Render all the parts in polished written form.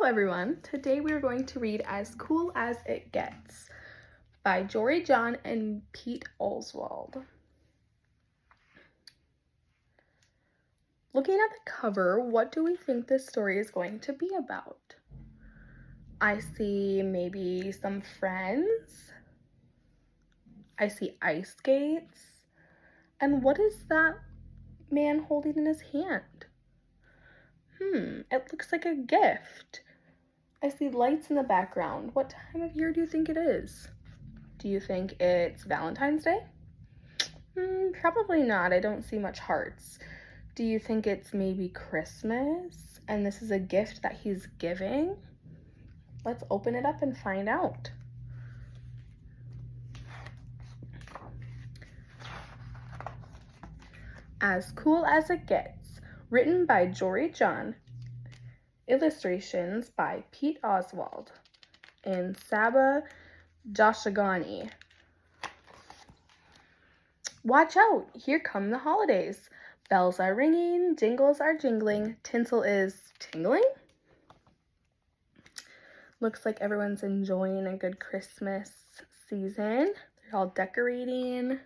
everyone. Today we are going to read As Cool as It Gets by Jory John and Pete Oswald. Looking at the cover, what do we think this story is going to be about? I see maybe some friends. I see ice skates. And what is that man holding in his hand? It looks like a gift. I see lights in the background. What time of year do you think it is? Do you think it's Valentine's Day? Probably not. I don't see much hearts. Do you think it's maybe Christmas and this is a gift that he's giving? Let's open it up and find out. As Cool as It Gets, written by Jory John, illustrations by Pete Oswald, and Saba Joshagani. Watch out, here come the holidays. Bells are ringing, jingles are jingling, tinsel is tingling. Looks like everyone's enjoying a good Christmas season. They're all decorating.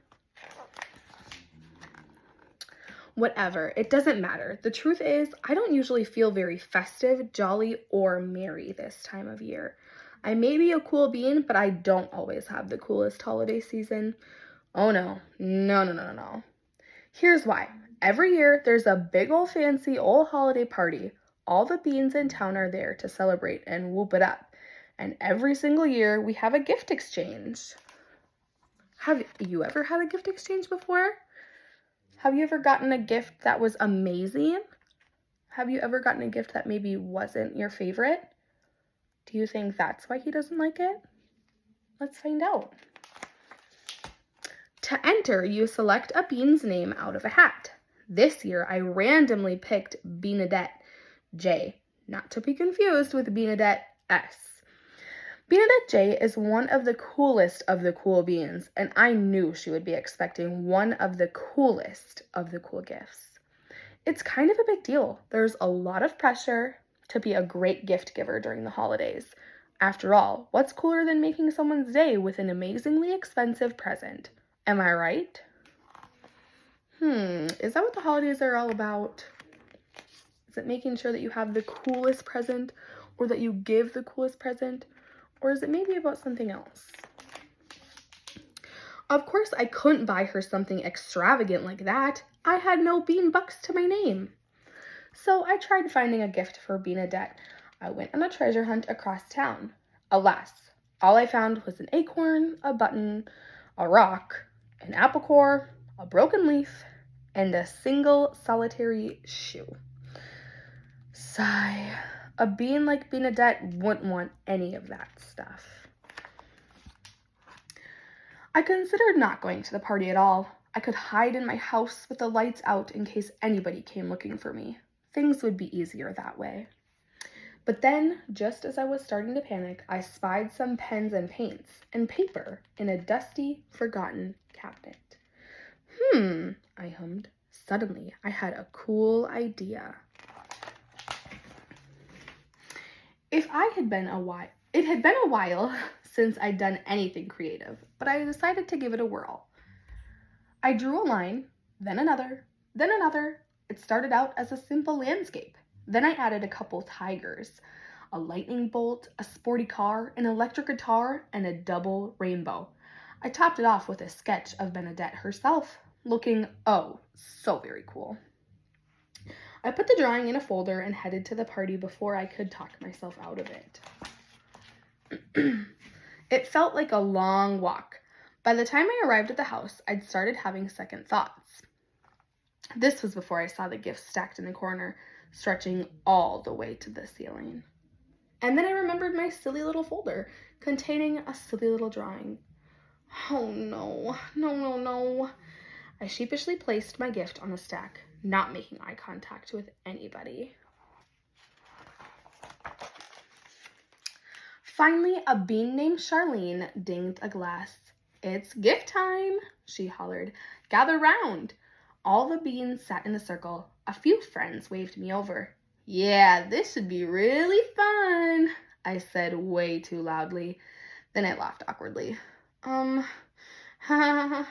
Whatever, it doesn't matter. The truth is, I don't usually feel very festive, jolly, or merry this time of year. I may be a cool bean, but I don't always have the coolest holiday season. Oh no. Here's why. Every year, there's a big old fancy old holiday party. All the beans in town are there to celebrate and whoop it up. And every single year, we have a gift exchange. Have you ever had a gift exchange before? Have you ever gotten a gift that was amazing? Have you ever gotten a gift that maybe wasn't your favorite? Do you think that's why he doesn't like it? Let's find out. To enter, you select a bean's name out of a hat. This year, I randomly picked Beanadette J, not to be confused with Beanadette S. Beanadette J is one of the coolest of the cool beans, and I knew she would be expecting one of the coolest of the cool gifts. It's kind of a big deal. There's a lot of pressure to be a great gift giver during the holidays. After all, what's cooler than making someone's day with an amazingly expensive present? Am I right? Is that what the holidays are all about? Is it making sure that you have the coolest present, or that you give the coolest present? Or is it maybe about something else? Of course, I couldn't buy her something extravagant like that. I had no bean bucks to my name. So I tried finding a gift for Beanadette. I went on a treasure hunt across town. Alas, all I found was an acorn, a button, a rock, an apple core, a broken leaf, and a single solitary shoe. Sigh. A bean like Beanadette wouldn't want any of that stuff. I considered not going to the party at all. I could hide in my house with the lights out in case anybody came looking for me. Things would be easier that way. But then, just as I was starting to panic, I spied some pens and paints and paper in a dusty, forgotten cabinet. I hummed. Suddenly, I had a cool idea. It had been a while since I'd done anything creative, but I decided to give it a whirl. I drew a line, then another. It started out as a simple landscape. Then I added a couple tigers, a lightning bolt, a sporty car, an electric guitar, and a double rainbow. I topped it off with a sketch of Beanadette herself, looking, oh, so very cool. I put the drawing in a folder and headed to the party before I could talk myself out of it. It felt like a long walk. By the time I arrived at the house, I'd started having second thoughts. This was before I saw the gifts stacked in the corner, stretching all the way to the ceiling. And then I remembered my silly little folder containing a silly little drawing. Oh no. I sheepishly placed my gift on the stack, not making eye contact with anybody. Finally, a bean named Charlene dinged a glass. "It's gift time," she hollered. "Gather round." All the beans sat in a circle. A few friends waved me over. Yeah, this should be really fun, I said way too loudly. Then I laughed awkwardly. Ha ha ha.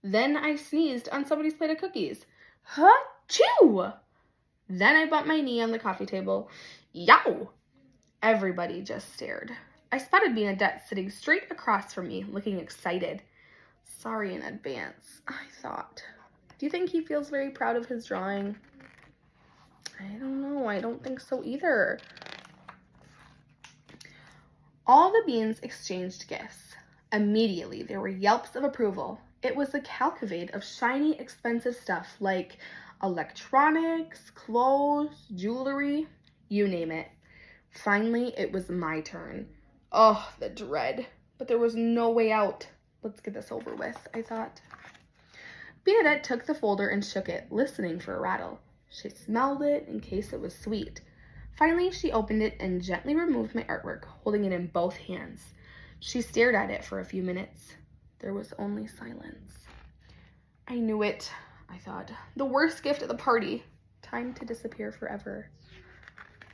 Then I sneezed on somebody's plate of cookies. Ha-choo! Then I bumped my knee on the coffee table. Yow! Everybody just stared. I spotted Bernadette sitting straight across from me, looking excited. Sorry in advance, I thought. Do you think he feels very proud of his drawing? I don't know. I don't think so either. All the beans exchanged gifts. Immediately, there were yelps of approval. It was a cavalcade of shiny, expensive stuff like electronics, clothes, jewelry, you name it. Finally, it was my turn. Oh, the dread. But there was no way out. Let's get this over with, I thought. Bernadette took the folder and shook it, listening for a rattle. She smelled it in case it was sweet. Finally, she opened it and gently removed my artwork, holding it in both hands. She stared at it for a few minutes. There was only silence. I knew it, I thought. The worst gift at the party. Time to disappear forever.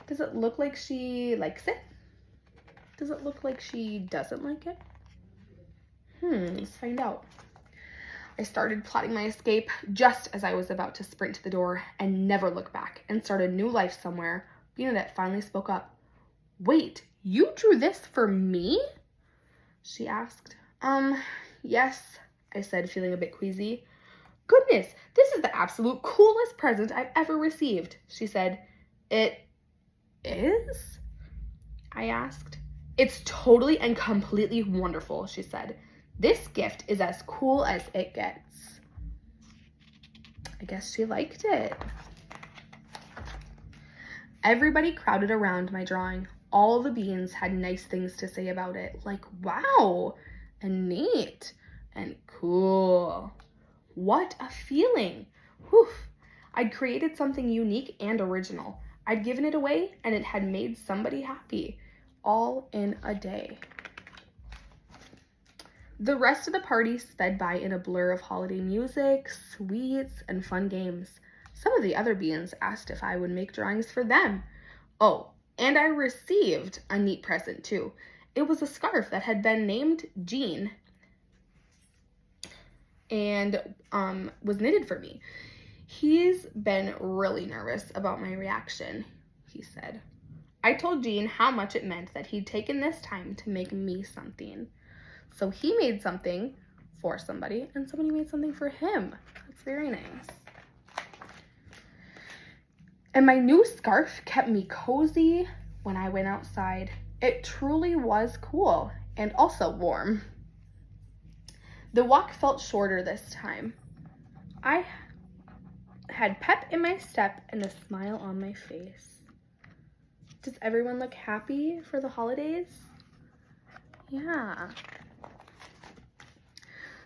Does it look like she likes it? Does it look like she doesn't like it? Let's find out. I started plotting my escape just as I was about to sprint to the door and never look back and start a new life somewhere. Bernadette finally spoke up. Wait, you drew this for me? She asked. Yes, I said, feeling a bit queasy. Goodness, this is the absolute coolest present I've ever received, she said. It is? I asked. It's totally and completely wonderful, she said. This gift is as cool as it gets. I guess she liked it. Everybody crowded around my drawing. All the beans had nice things to say about it, like wow, and neat, and cool. What a feeling. Whew. I'd created something unique and original. I'd given it away, and it had made somebody happy, all in a day. The rest of the party sped by in a blur of holiday music, sweets, and fun games. Some of the other beans asked if I would make drawings for them. Oh, and I received a neat present too. It was a scarf that had been named Jean and was knitted for me. He's been really nervous about my reaction, he said. I told Jean how much it meant that he'd taken this time to make me something. So he made something for somebody, and somebody made something for him. That's very nice. And my new scarf kept me cozy when I went outside. It truly was cool and also warm. The walk felt shorter this time. I had pep in my step and a smile on my face. Does everyone look happy for the holidays? Yeah.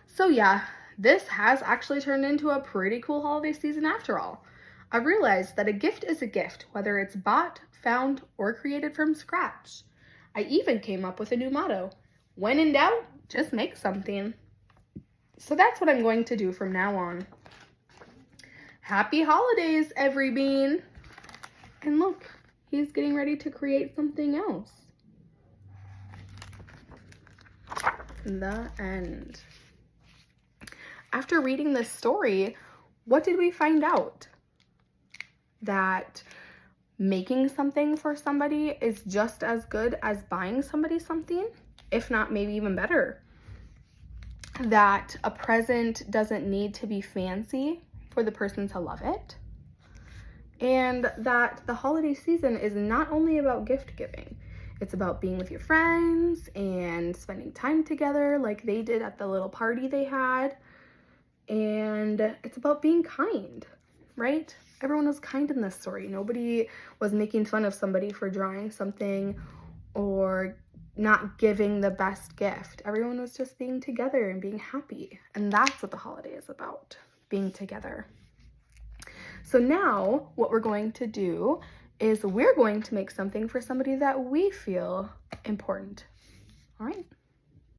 So yeah, this has actually turned into a pretty cool holiday season after all. I realized that a gift is a gift, whether it's bought, found, or created from scratch. I even came up with a new motto. When in doubt, just make something. So that's what I'm going to do from now on. Happy holidays, every bean. And look, he's getting ready to create something else. The end. After reading this story, what did we find out? That making something for somebody is just as good as buying somebody something, if not maybe even better. That a present doesn't need to be fancy for the person to love it. And that the holiday season is not only about gift giving. It's about being with your friends and spending time together like they did at the little party they had. And it's about being kind, right? Everyone was kind in this story. Nobody was making fun of somebody for drawing something or not giving the best gift. Everyone was just being together and being happy. And that's what the holiday is about, being together. So now what we're going to do is we're going to make something for somebody that we feel important. All right.